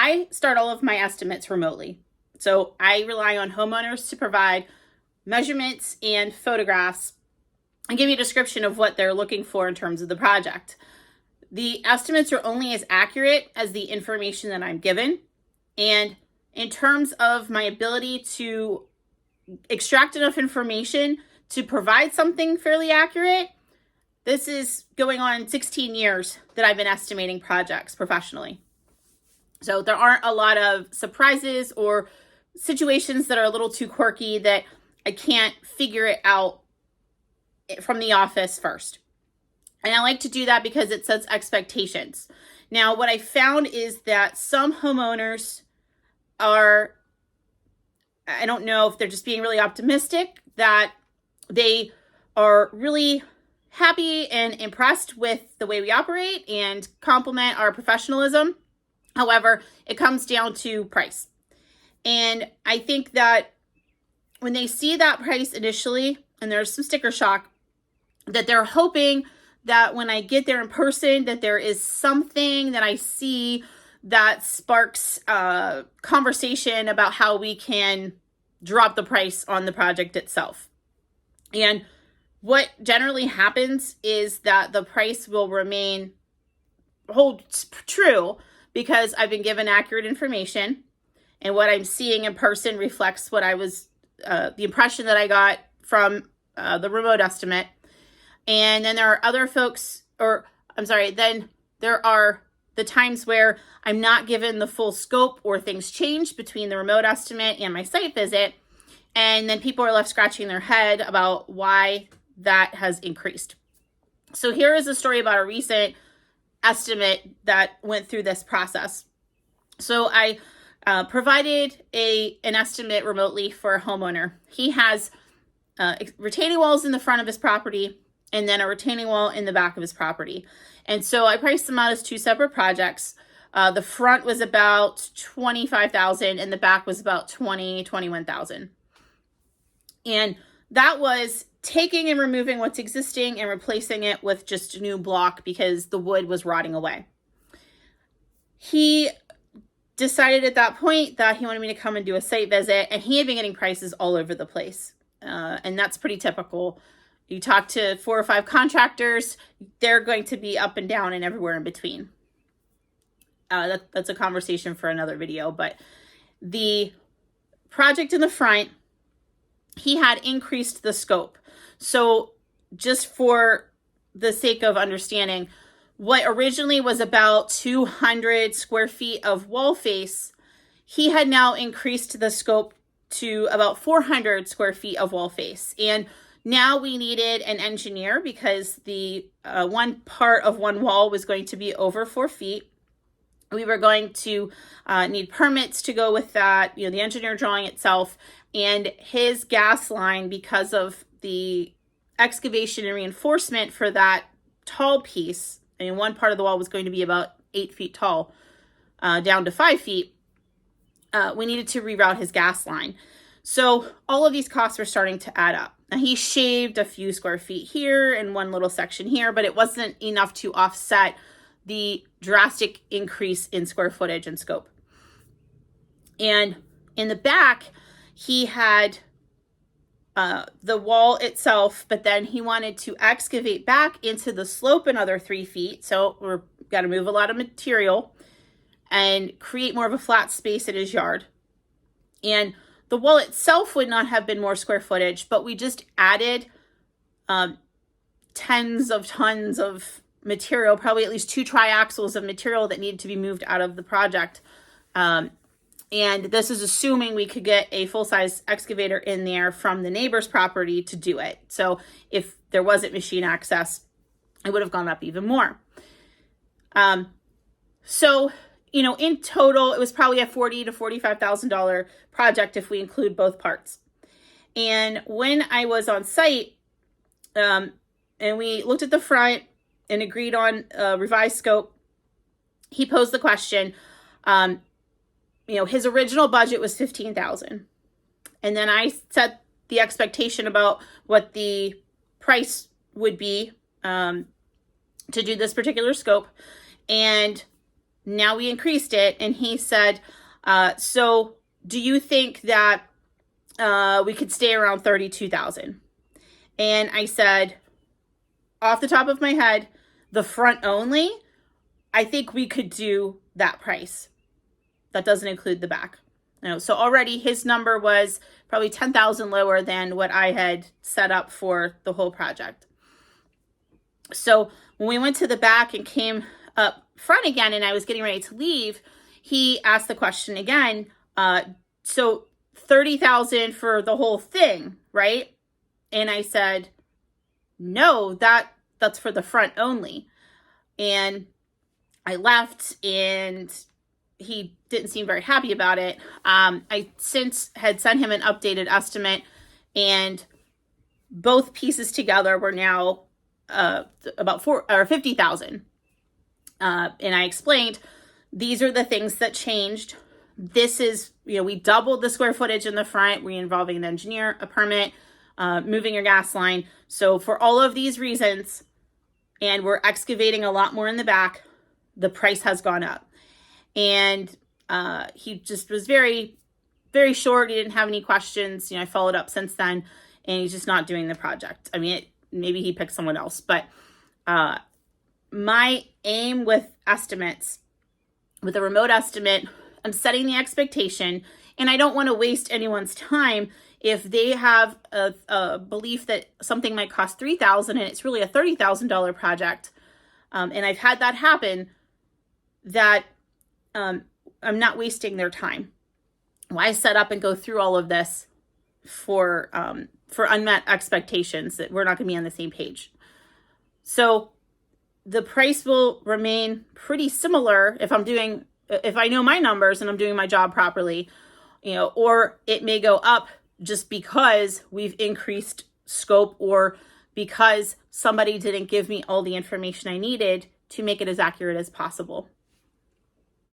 I start all of my estimates remotely. So I rely on homeowners to provide measurements and photographs and give you a description of what they're looking for in terms of the project. The estimates are only as accurate as the information that I'm given. And in terms of my ability to extract enough information to provide something fairly accurate, this is going on 16 years that I've been estimating projects professionally. So there aren't a lot of surprises or situations that are a little too quirky that I can't figure it out from the office first. And I like to do that because it sets expectations. Now, what I found is that some homeowners are, I don't know if they're just being really optimistic, that they are really happy and impressed with the way we operate and compliment our professionalism. However, it comes down to price. And I think that when they see that price initially, and there's some sticker shock, that they're hoping that when I get there in person, that there is something that I see that sparks conversation about how we can drop the price on the project itself. And what generally happens is that the price will hold true because I've been given accurate information, and what I'm seeing in person reflects what I was, the impression that I got from the remote estimate. And then there are other folks, then there are the times where I'm not given the full scope or things change between the remote estimate and my site visit. And then people are left scratching their head about why that has increased. So here is a story about a recent estimate that went through this process. So I provided an estimate remotely for a homeowner. He has retaining walls in the front of his property and then a retaining wall in the back of his property. And so I priced them out as two separate projects. The front was about $25,000 and the back was about $21,000. And that was taking and removing what's existing and replacing it with just a new block because the wood was rotting away. He decided at that point that he wanted me to come and do a site visit, and he had been getting prices all over the place. And that's pretty typical. You talk to 4 or 5 contractors, they're going to be up and down and everywhere in between. That's a conversation for another video, but the project in the front, he had increased the scope. So just for the sake of understanding, what originally was about 200 square feet of wall face, he had now increased the scope to about 400 square feet of wall face. And now we needed an engineer because the one part of one wall was going to be over 4 feet. We were going to need permits to go with that, the engineer drawing itself, and his gas line, because of the excavation and reinforcement for that tall piece. I mean, one part of the wall was going to be about 8 feet tall, down to 5 feet. We needed to reroute his gas line. So all of these costs were starting to add up. Now, he shaved a few square feet here and one little section here, but it wasn't enough to offset the drastic increase in square footage and scope. And in the back, he had the wall itself, but then he wanted to excavate back into the slope another 3 feet. So we're got to move a lot of material and create more of a flat space in his yard. And the wall itself would not have been more square footage, but we just added tens of tons of material, probably at least 2 triaxles of material that needed to be moved out of the project. And this is assuming we could get a full-size excavator in there from the neighbor's property to do it. So if there wasn't machine access, it would have gone up even more. So, in total, it was probably a $40,000 to $45,000 project if we include both parts. And when I was on site, and we looked at the front and agreed on a revised scope, he posed the question. His original budget was $15,000. And then I set the expectation about what the price would be to do this particular scope. And now we increased it. And he said, so do you think that we could stay around 32,000? And I said, off the top of my head, the front only, I think we could do that price. That doesn't include the back. So already his number was probably 10,000 lower than what I had set up for the whole project. So when we went to the back and came up front again and I was getting ready to leave, he asked the question again, so 30,000 for the whole thing, right? And I said, no, that's for the front only. And I left and he didn't seem very happy about it. I since had sent him an updated estimate, and both pieces together were now about 50,000. And I explained, these are the things that changed. This is, we doubled the square footage in the front, re-involving an engineer, a permit, moving your gas line. So for all of these reasons, and we're excavating a lot more in the back, the price has gone up. And he just was very, very short. He didn't have any questions. I followed up since then, and he's just not doing the project. I mean, maybe he picked someone else, but my aim with estimates, with a remote estimate, I'm setting the expectation, and I don't want to waste anyone's time if they have a belief that something might cost $3,000 and it's really a $30,000 project. And I've had that happen, that I'm not wasting their time. Why set up and go through all of this for unmet expectations that we're not going to be on the same page? So the price will remain pretty similar if I know my numbers and I'm doing my job properly, or it may go up just because we've increased scope, or because somebody didn't give me all the information I needed to make it as accurate as possible.